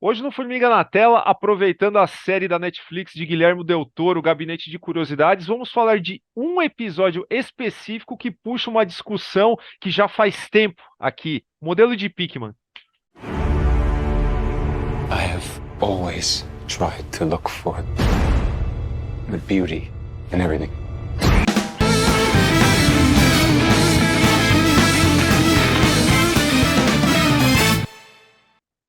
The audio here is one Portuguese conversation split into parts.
Hoje no Formiga na Tela, aproveitando a série da Netflix de Guilherme Del Toro, o Gabinete de Curiosidades, vamos falar de um episódio específico que puxa uma discussão que já faz tempo aqui, modelo de Pickman. I have always tried to look for the beauty in everything.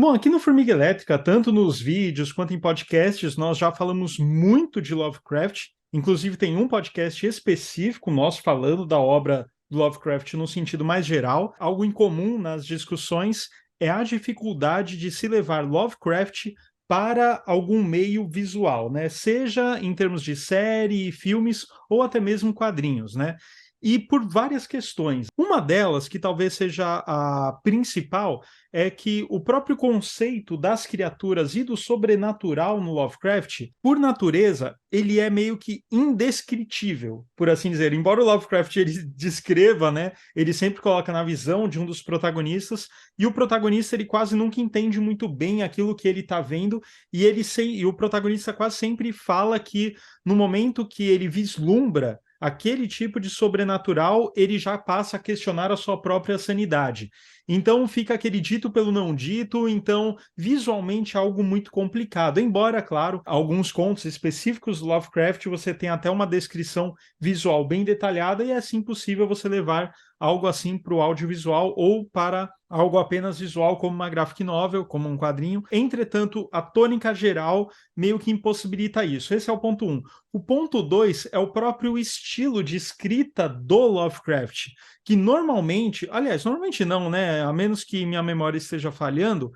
Bom, aqui no Formiga Elétrica, tanto nos vídeos quanto em podcasts, nós já falamos muito de Lovecraft. Inclusive, tem um podcast específico nosso falando da obra do Lovecraft no sentido mais geral. Algo em comum nas discussões é a dificuldade de se levar Lovecraft para algum meio visual, né? Seja em termos de série, filmes ou até mesmo quadrinhos, né? E por várias questões. Uma delas, que talvez seja a principal, é que o próprio conceito das criaturas e do sobrenatural no Lovecraft, por natureza, ele é meio que indescritível, por assim dizer. Embora o Lovecraft ele descreva, né, ele sempre coloca na visão de um dos protagonistas, e o protagonista ele quase nunca entende muito bem aquilo que ele está vendo, e o protagonista quase sempre fala que no momento que ele vislumbra aquele tipo de sobrenatural, ele já passa a questionar a sua própria sanidade. Então fica aquele dito pelo não dito, então visualmente é algo muito complicado. Embora, claro, alguns contos específicos do Lovecraft você tem até uma descrição visual bem detalhada e é assim possível você levar algo assim para o audiovisual ou para algo apenas visual como uma graphic novel, como um quadrinho. Entretanto, a tônica geral meio que impossibilita isso. Esse é o ponto 1. O ponto 2 é o próprio estilo de escrita do Lovecraft, que normalmente, aliás, normalmente não, né? A menos que minha memória esteja falhando,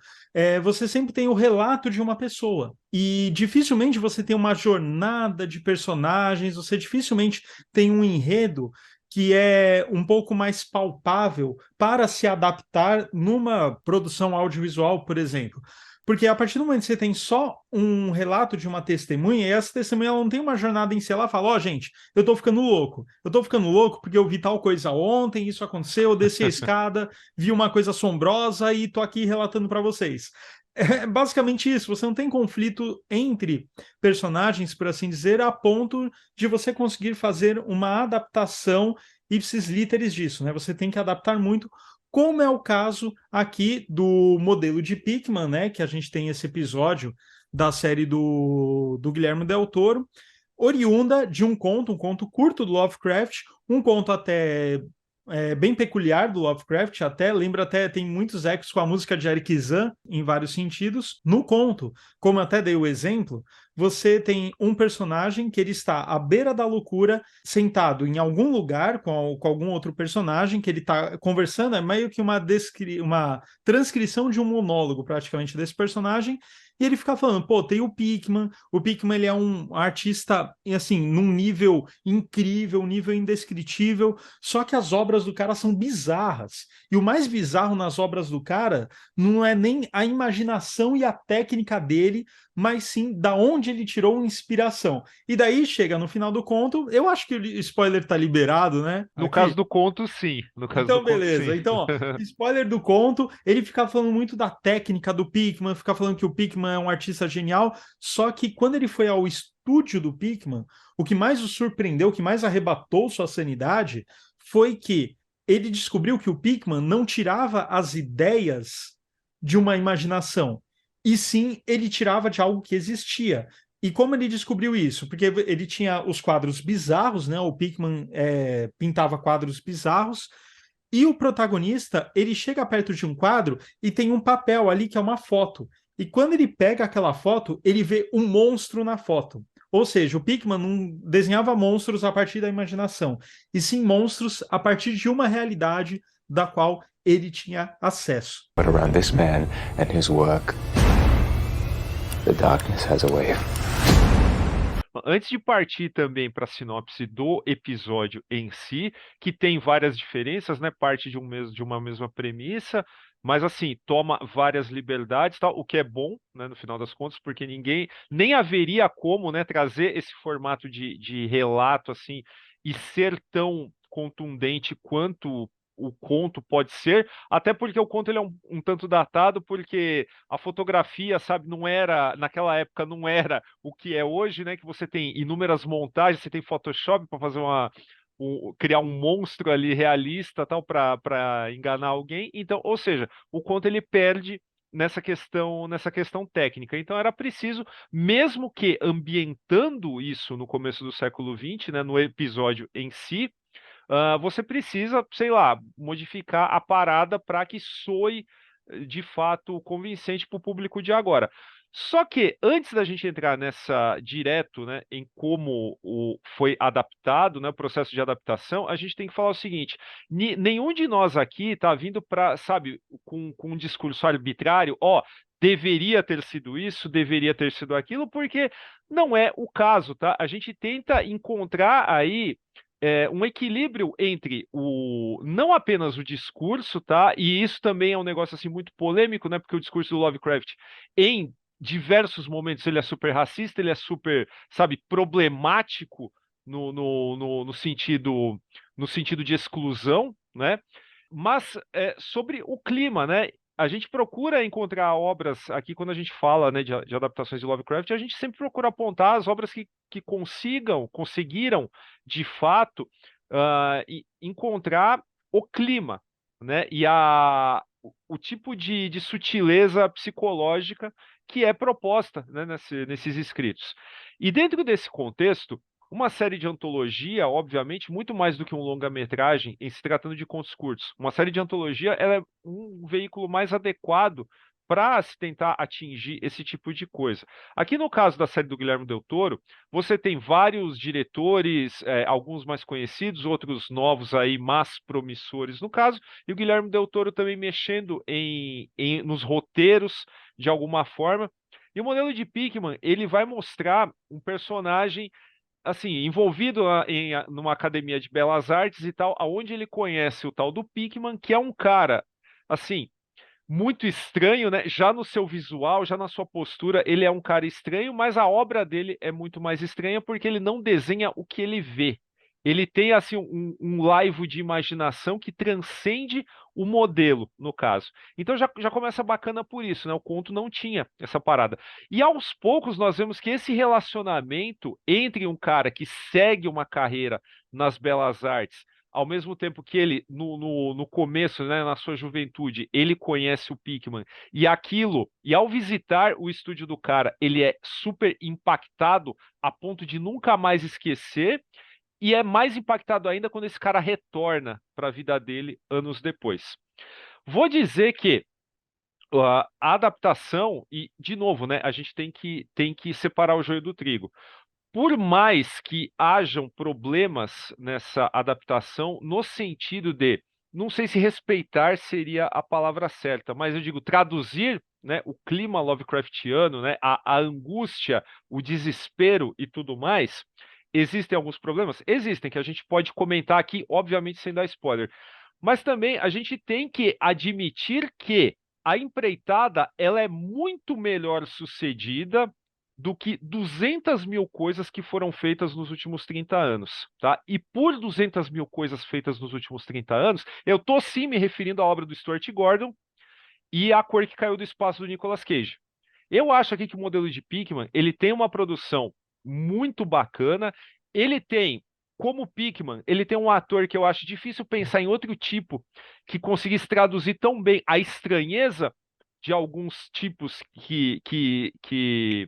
você sempre tem o relato de uma pessoa. E dificilmente você tem uma jornada de personagens, você dificilmente tem um enredo que é um pouco mais palpável para se adaptar numa produção audiovisual, por exemplo. Porque a partir do momento que você tem só um relato de uma testemunha, e essa testemunha ela não tem uma jornada em si, ela fala, ó, gente, eu tô ficando louco. Eu tô ficando louco porque eu vi tal coisa ontem, isso aconteceu, eu desci a escada, vi uma coisa assombrosa e tô aqui relatando para vocês. É basicamente isso, você não tem conflito entre personagens, por assim dizer, a ponto de você conseguir fazer uma adaptação ipsis literis disso, né? Você tem que adaptar muito, como é o caso aqui do modelo de Pickman, né? Que a gente tem esse episódio da série do Guilherme Del Toro, oriunda de um conto curto do Lovecraft, um conto até bem peculiar do Lovecraft, até lembra até tem muitos ecos com a música de Eric Zahn em vários sentidos. No conto, como eu até dei o exemplo, você tem um personagem que ele está à beira da loucura, sentado em algum lugar com algum outro personagem que ele está conversando, é meio que uma transcrição de um monólogo praticamente desse personagem. E ele fica falando, pô, tem o Pickman ele é um artista, assim, num nível incrível, um nível indescritível, só que as obras do cara são bizarras. E o mais bizarro nas obras do cara não é nem a imaginação e a técnica dele, mas sim da onde ele tirou inspiração. E daí chega no final do conto, eu acho que o spoiler tá liberado, né? No caso Aqui. do conto, sim. No caso do Então, conto, sim. beleza. Então, ó, spoiler do conto, ele fica falando muito da técnica do Pickman, fica falando que o Pickman é um artista genial, só que quando ele foi ao estúdio do Pickman, o que mais o surpreendeu, o que mais arrebatou sua sanidade, foi que ele descobriu que o Pickman não tirava as ideias de uma imaginação, e sim ele tirava de algo que existia. E como ele descobriu isso? Porque ele tinha os quadros bizarros, né? O Pickman pintava quadros bizarros, e o protagonista, ele chega perto de um quadro e tem um papel ali que é uma foto. E quando ele pega aquela foto, ele vê um monstro na foto. Ou seja, o Pickman não desenhava monstros a partir da imaginação, e sim monstros a partir de uma realidade da qual ele tinha acesso. But around this man and his work, the darkness has a way. Antes de partir também para a sinopse do episódio em si, que tem várias diferenças, né? Parte de uma mesma premissa, mas assim, toma várias liberdades, tal, o que é bom, né, no final das contas, porque ninguém nem haveria como, né, trazer esse formato de relato assim e ser tão contundente quanto o conto pode ser, até porque o conto ele é um tanto datado, porque a fotografia, sabe, não era, naquela época não era o que é hoje, né? Que você tem inúmeras montagens, você tem Photoshop para fazer criar um monstro ali realista, tal, para enganar alguém. Então, ou seja, o conto ele perde nessa questão técnica. Então era preciso, mesmo que ambientando isso no começo do século XX, né, no episódio em si, você precisa, sei lá, modificar a parada para que soe de fato convincente para o público de agora. Só que antes da gente entrar nessa direto, né, em como foi adaptado, né, o processo de adaptação, a gente tem que falar o seguinte: nenhum de nós aqui está vindo para, sabe, com um discurso arbitrário, ó, deveria ter sido isso, deveria ter sido aquilo, porque não é o caso, tá? A gente tenta encontrar aí um equilíbrio entre não apenas o discurso, tá? E isso também é um negócio assim muito polêmico, né? Porque o discurso do Lovecraft, em diversos momentos, ele é super racista, ele é super, sabe, problemático no sentido de exclusão, né? Mas sobre o clima, né? A gente procura encontrar obras aqui, quando a gente fala, né, de adaptações de Lovecraft, a gente sempre procura apontar as obras que conseguiram, de fato, encontrar o clima, né, e o tipo de sutileza psicológica que é proposta, né, nesses escritos. E dentro desse contexto, uma série de antologia, obviamente, muito mais do que um longa-metragem, em se tratando de contos curtos. Uma série de antologia ela é um veículo mais adequado para se tentar atingir esse tipo de coisa. Aqui no caso da série do Guilherme Del Toro, você tem vários diretores, alguns mais conhecidos, outros novos aí, mas promissores no caso, e o Guilherme Del Toro também mexendo nos roteiros de alguma forma. E o modelo de Pickman, ele vai mostrar um personagem assim, envolvido numa academia de belas artes e tal, aonde ele conhece o tal do Pickman, que é um cara, assim, muito estranho, né? Já no seu visual, já na sua postura, ele é um cara estranho, mas a obra dele é muito mais estranha porque ele não desenha o que ele vê. Ele tem assim um laivo de imaginação que transcende o modelo, no caso. Então já começa bacana por isso, né? O conto não tinha essa parada. E aos poucos nós vemos que esse relacionamento entre um cara que segue uma carreira nas belas artes ao mesmo tempo que ele, no começo, né, na sua juventude, ele conhece o Pickman, e ao visitar o estúdio do cara, ele é super impactado a ponto de nunca mais esquecer, e é mais impactado ainda quando esse cara retorna para a vida dele anos depois. Vou dizer que a adaptação, e de novo, né, a gente tem que separar o joio do trigo. Por mais que hajam problemas nessa adaptação, no sentido de, não sei se respeitar seria a palavra certa, mas eu digo traduzir, né, o clima Lovecraftiano, né, a angústia, o desespero e tudo mais, existem alguns problemas? Existem, que a gente pode comentar aqui, obviamente sem dar spoiler. Mas também a gente tem que admitir que a empreitada ela é muito melhor sucedida do que 200 mil coisas que foram feitas nos últimos 30 anos, tá? E por 200 mil coisas feitas nos últimos 30 anos, eu tô sim me referindo à obra do Stuart Gordon e à Cor que Caiu do Espaço do Nicolas Cage. Eu acho aqui que o modelo de Pickman, ele tem uma produção muito bacana, ele tem, como Pickman, ele tem um ator que eu acho difícil pensar em outro tipo que conseguisse traduzir tão bem a estranheza de alguns tipos que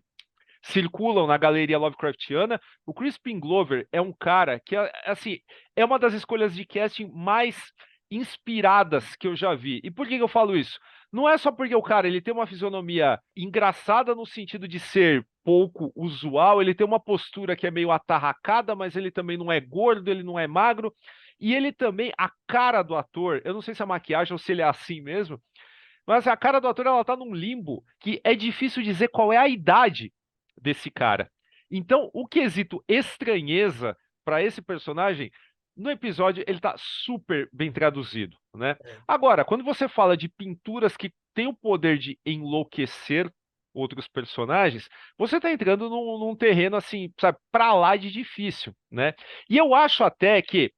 circulam na galeria Lovecraftiana. O Crispin Glover é um cara que, assim, é uma das escolhas de casting mais inspiradas que eu já vi. E por que eu falo isso? Não é só porque o cara ele tem uma fisionomia engraçada no sentido de ser pouco usual, ele tem uma postura que é meio atarracada, mas ele também não é gordo, ele não é magro, e ele também, a cara do ator, eu não sei se é maquiagem ou se ele é assim mesmo, mas a cara do ator ela tá num limbo que é difícil dizer qual é a idade desse cara. Então, o quesito estranheza para esse personagem, no episódio, ele tá super bem traduzido, né? Agora, quando você fala de pinturas que têm o poder de enlouquecer outros personagens, você tá entrando num terreno assim, sabe, para lá de difícil, né? E eu acho até que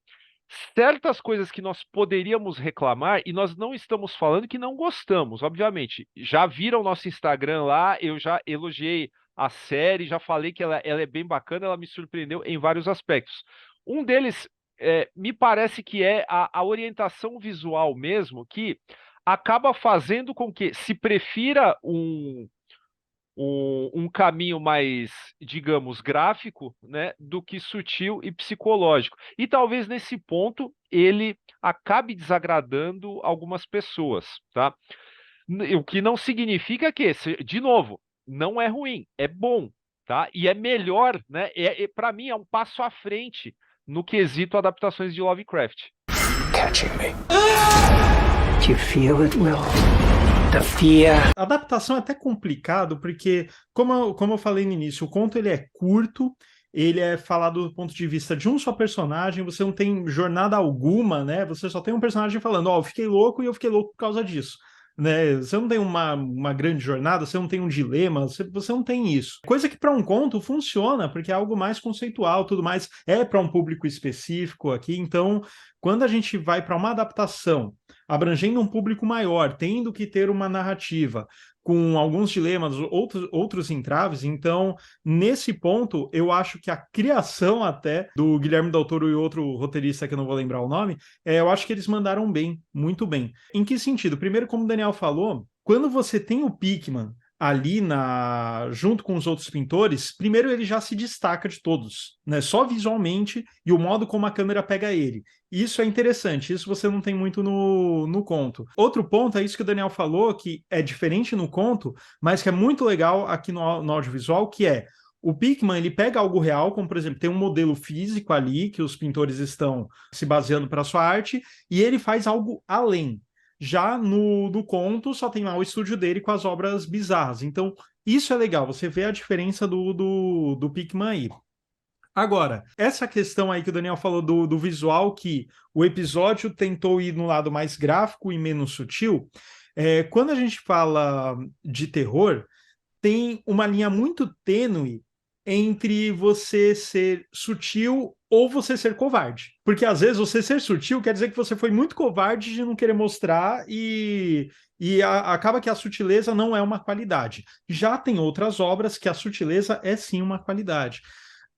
certas coisas que nós poderíamos reclamar, e nós não estamos falando que não gostamos, obviamente. Já viram nosso Instagram lá, eu já elogiei a série, já falei que ela é bem bacana, ela me surpreendeu em vários aspectos. Um deles, me parece que é a orientação visual mesmo, que acaba fazendo com que se prefira um caminho mais, digamos, gráfico, né, do que sutil e psicológico. E talvez nesse ponto ele acabe desagradando algumas pessoas, tá? O que não significa que, de novo, não é ruim, é bom, tá? E é melhor, né? Para mim é um passo à frente no quesito adaptações de Lovecraft. Catching me. Do you feel it, Will? The fear. A adaptação é até complicado, porque, como eu falei no início, o conto ele é curto, ele é falado do ponto de vista de um só personagem, você não tem jornada alguma, né? Você só tem um personagem falando, ó, eu fiquei louco e eu fiquei louco por causa disso. Né? Você não tem uma grande jornada, você não tem um dilema, você não tem isso. Coisa que para um conto funciona, porque é algo mais conceitual, tudo mais, é para um público específico aqui. Então, quando a gente vai para uma adaptação abrangendo um público maior, tendo que ter uma narrativa com alguns dilemas, outros entraves, então, nesse ponto, eu acho que a criação até do Guilherme Del Toro e outro roteirista que eu não vou lembrar o nome, eu acho que eles mandaram bem, muito bem. Em que sentido? Primeiro, como o Daniel falou, quando você tem o Pickman ali junto com os outros pintores, primeiro ele já se destaca de todos, né? Só visualmente e o modo como a câmera pega ele. Isso é interessante, isso você não tem muito no conto. Outro ponto é isso que o Daniel falou, que é diferente no conto, mas que é muito legal aqui no audiovisual, que é o Pickman, ele pega algo real, como por exemplo, tem um modelo físico ali, que os pintores estão se baseando para a sua arte, e ele faz algo além. Já no conto, só tem lá o estúdio dele com as obras bizarras. Então, isso é legal, você vê a diferença do Pickman aí. Agora, essa questão aí que o Daniel falou do visual, que o episódio tentou ir no lado mais gráfico e menos sutil, quando a gente fala de terror, tem uma linha muito tênue entre você ser sutil ou você ser covarde. Porque às vezes você ser sutil quer dizer que você foi muito covarde de não querer mostrar acaba que a sutileza não é uma qualidade. Já tem outras obras que a sutileza é sim uma qualidade.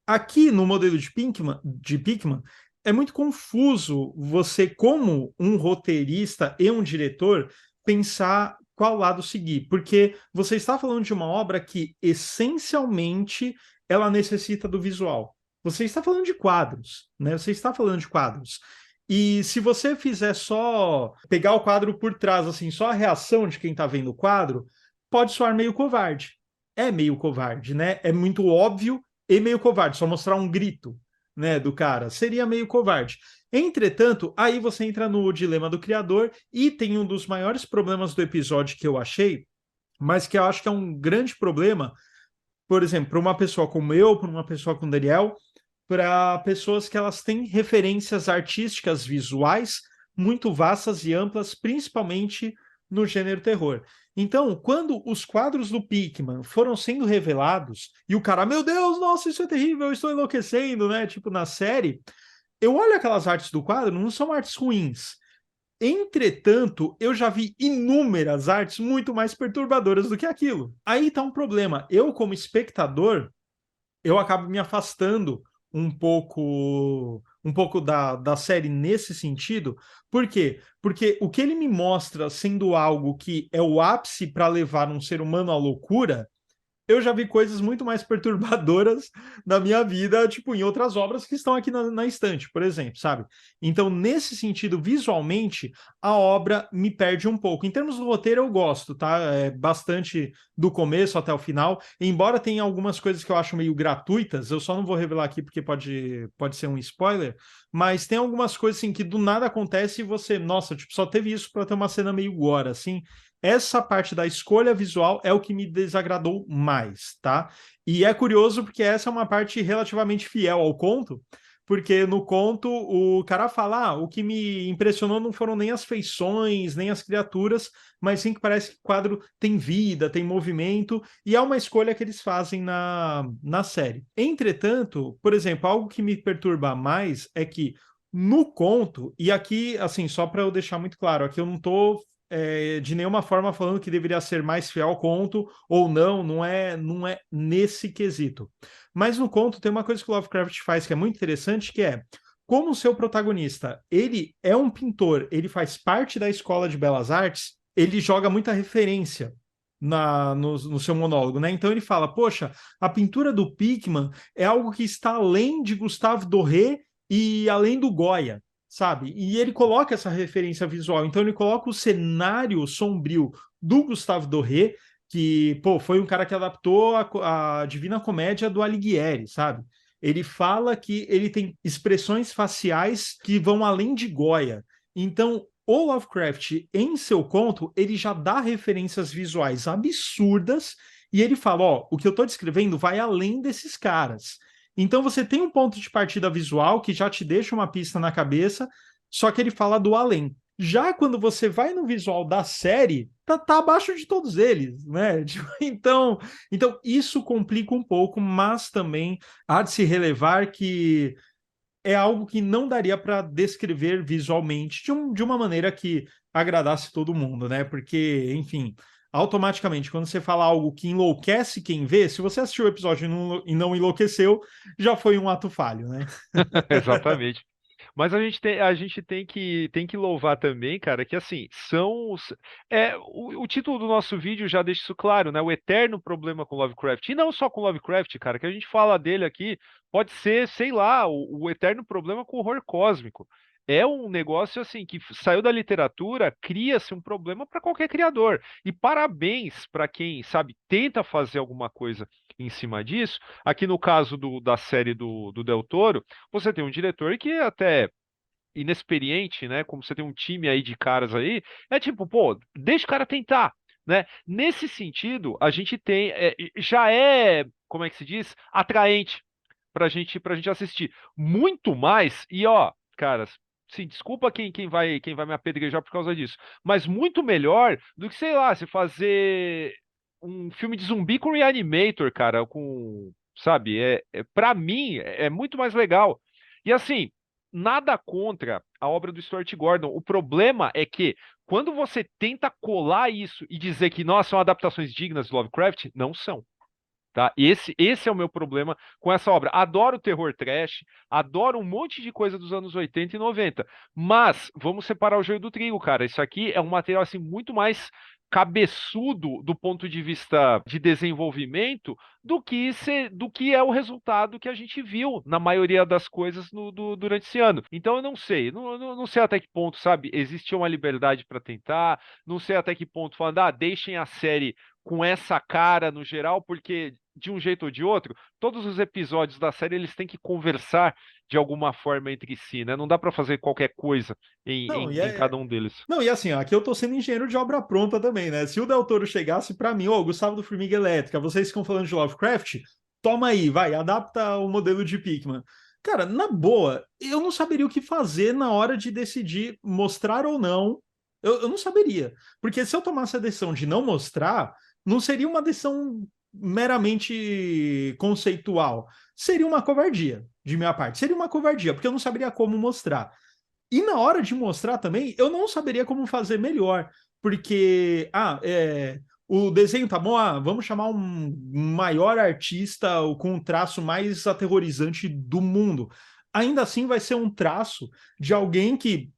Aqui no modelo de Pickman, é muito confuso você, como um roteirista e um diretor, pensar qual lado seguir, porque você está falando de uma obra que, essencialmente, ela necessita do visual. Você está falando de quadros, né? Você está falando de quadros. E se você fizer só pegar o quadro por trás, assim, só a reação de quem está vendo o quadro, pode soar meio covarde. É meio covarde, né? É muito óbvio e meio covarde, só mostrar um grito, né, do cara. Seria meio covarde. Entretanto, aí você entra no dilema do criador e tem um dos maiores problemas do episódio que eu achei, mas que eu acho que é um grande problema, por exemplo, para uma pessoa como eu, para uma pessoa como o Daniel, para pessoas que elas têm referências artísticas visuais muito vastas e amplas, principalmente no gênero terror. Então, quando os quadros do Pickman foram sendo revelados, e o cara, meu Deus, nossa, isso é terrível, eu estou enlouquecendo, né? Tipo, na série, eu olho aquelas artes do quadro, não são artes ruins. Entretanto, eu já vi inúmeras artes muito mais perturbadoras do que aquilo. Aí tá um problema. Eu, como espectador, eu acabo me afastando um pouco da série nesse sentido. Por quê? Porque o que ele me mostra sendo algo que é o ápice para levar um ser humano à loucura, eu já vi coisas muito mais perturbadoras na minha vida, tipo, em outras obras que estão aqui na estante, por exemplo, sabe? Então, nesse sentido, visualmente, a obra me perde um pouco. Em termos do roteiro, eu gosto, tá? É bastante do começo até o final, embora tenha algumas coisas que eu acho meio gratuitas, eu só não vou revelar aqui porque pode ser um spoiler, mas tem algumas coisas assim que do nada acontece e você, nossa, tipo, só teve isso para ter uma cena meio gore, assim. Essa parte da escolha visual é o que me desagradou mais, tá? E é curioso porque essa é uma parte relativamente fiel ao conto, porque no conto o cara fala, o que me impressionou não foram nem as feições, nem as criaturas, mas sim que parece que o quadro tem vida, tem movimento, e é uma escolha que eles fazem na série. Entretanto, por exemplo, algo que me perturba mais é que No conto, e aqui, assim, só para eu deixar muito claro, aqui eu não tô de nenhuma forma falando que deveria ser mais fiel ao conto ou não, não é nesse quesito. Mas no conto tem uma coisa que o Lovecraft faz que é muito interessante, que é, como o seu protagonista, ele é um pintor, ele faz parte da escola de belas artes, ele joga muita referência no seu monólogo, né? Então ele fala, poxa, a pintura do Pickman é algo que está além de Gustave Doré e além do Goya, sabe? E ele coloca essa referência visual. Então ele coloca o cenário sombrio do Gustave Doré, que, pô, foi um cara que adaptou a Divina Comédia do Alighieri, sabe? Ele fala que ele tem expressões faciais que vão além de Goya. Então, o Lovecraft, em seu conto, ele já dá referências visuais absurdas e ele fala, ó, o que eu tô descrevendo vai além desses caras. Então você tem um ponto de partida visual que já te deixa uma pista na cabeça, só que ele fala do além. Já quando você vai no visual da série, tá abaixo de todos eles, né? Então isso complica um pouco, mas também há de se relevar que é algo que não daria para descrever visualmente de uma maneira que agradasse todo mundo, né? Porque, enfim, automaticamente, quando você fala algo que enlouquece quem vê, se você assistiu o episódio e não enlouqueceu, já foi um ato falho, né? Exatamente. Mas a gente tem que louvar também, cara, que assim, o título do nosso vídeo já deixa isso claro, né? O eterno problema com Lovecraft. E não só com Lovecraft, cara, que a gente fala dele aqui, pode ser, sei lá, o eterno problema com o horror cósmico. É um negócio assim que saiu da literatura, cria-se um problema para qualquer criador. E parabéns para quem, sabe, tenta fazer alguma coisa em cima disso. Aqui no caso da série do Del Toro, você tem um diretor que é até inexperiente, né? Como você tem um time aí de caras aí, é tipo, pô, deixa o cara tentar, né? Nesse sentido, a gente tem, já é, como é que se diz? Atraente pra gente assistir. Muito mais, e ó, caras, sim, desculpa quem vai me apedrejar por causa disso, mas muito melhor do que, sei lá, se fazer um filme de zumbi com Reanimator, cara, com, sabe, para mim é muito mais legal. E assim, nada contra a obra do Stuart Gordon. O problema é que quando você tenta colar isso e dizer que, nossa, são adaptações dignas de Lovecraft, não são. Tá? Esse é o meu problema com essa obra. Adoro terror trash, adoro um monte de coisa dos anos 80 e 90, mas vamos separar o joio do trigo, cara. Isso aqui é um material assim muito mais cabeçudo do ponto de vista de desenvolvimento do que é o resultado que a gente viu na maioria das coisas durante esse ano. Então eu não sei, não sei até que ponto, sabe, existe uma liberdade para tentar, não sei até que ponto falando, deixem a série com essa cara no geral, porque de um jeito ou de outro, todos os episódios da série eles têm que conversar de alguma forma entre si, né? Não dá para fazer qualquer coisa em cada um deles. Não, e assim, ó, aqui eu tô sendo engenheiro de obra pronta também, né? Se o Del Toro chegasse para mim, Gustavo do Formiga Elétrica, vocês ficam falando de Lovecraft, toma aí, vai, adapta o modelo de Pickman. Cara, na boa, eu não saberia o que fazer na hora de decidir mostrar ou não. Eu não saberia. Porque se eu tomasse a decisão de não mostrar, não seria uma decisão meramente conceitual. Seria uma covardia de minha parte. Seria uma covardia, porque eu não saberia como mostrar. E na hora de mostrar também, eu não saberia como fazer melhor. Porque, o desenho tá bom, vamos chamar um maior artista com um traço mais aterrorizante do mundo. Ainda assim vai ser um traço de alguém que,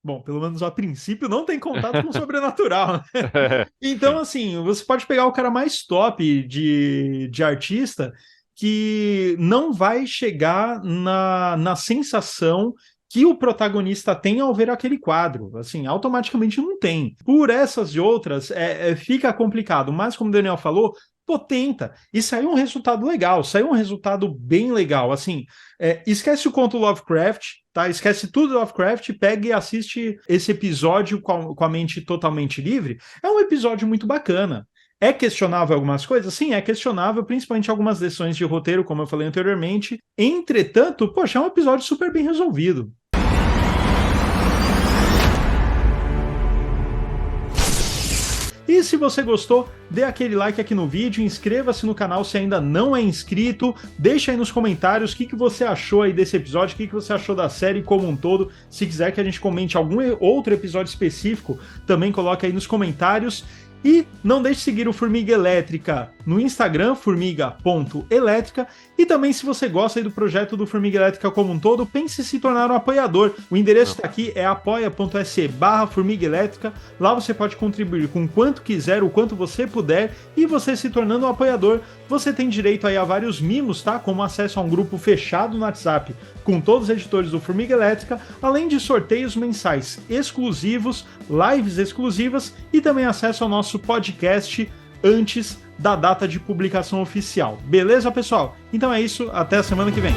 bom, pelo menos a princípio, não tem contato com o sobrenatural. Né? Então, assim, você pode pegar o cara mais top de artista que não vai chegar na sensação que o protagonista tem ao ver aquele quadro. Assim, automaticamente não tem. Por essas e outras, fica complicado. Mas, como o Daniel falou, pô, tenta. E saiu um resultado legal, saiu um resultado bem legal. Assim, esquece o conto Lovecraft, tá? Esquece tudo do Lovecraft, pega e assiste esse episódio com a mente totalmente livre. É um episódio muito bacana. É questionável algumas coisas? Sim, é questionável, principalmente algumas decisões de roteiro, como eu falei anteriormente. Entretanto, poxa, é um episódio super bem resolvido. E se você gostou, dê aquele like aqui no vídeo, inscreva-se no canal se ainda não é inscrito, deixa aí nos comentários o que você achou aí desse episódio, o que você achou da série como um todo. Se quiser que a gente comente algum outro episódio específico, também coloca aí nos comentários. E não deixe de seguir o Formiga Elétrica no Instagram, formiga.elétrica. E também, se você gosta aí do projeto do Formiga Elétrica como um todo, pense em se tornar um apoiador. O endereço está aqui, é apoia.se/Formiga Elétrica. Lá você pode contribuir com quanto quiser, o quanto você puder. E você se tornando um apoiador, você tem direito aí a vários mimos, tá? Como acesso a um grupo fechado no WhatsApp com todos os editores do Formiga Elétrica, além de sorteios mensais exclusivos, lives exclusivas e também acesso ao nosso podcast antes da data de publicação oficial. Beleza, pessoal? Então é isso, até a semana que vem.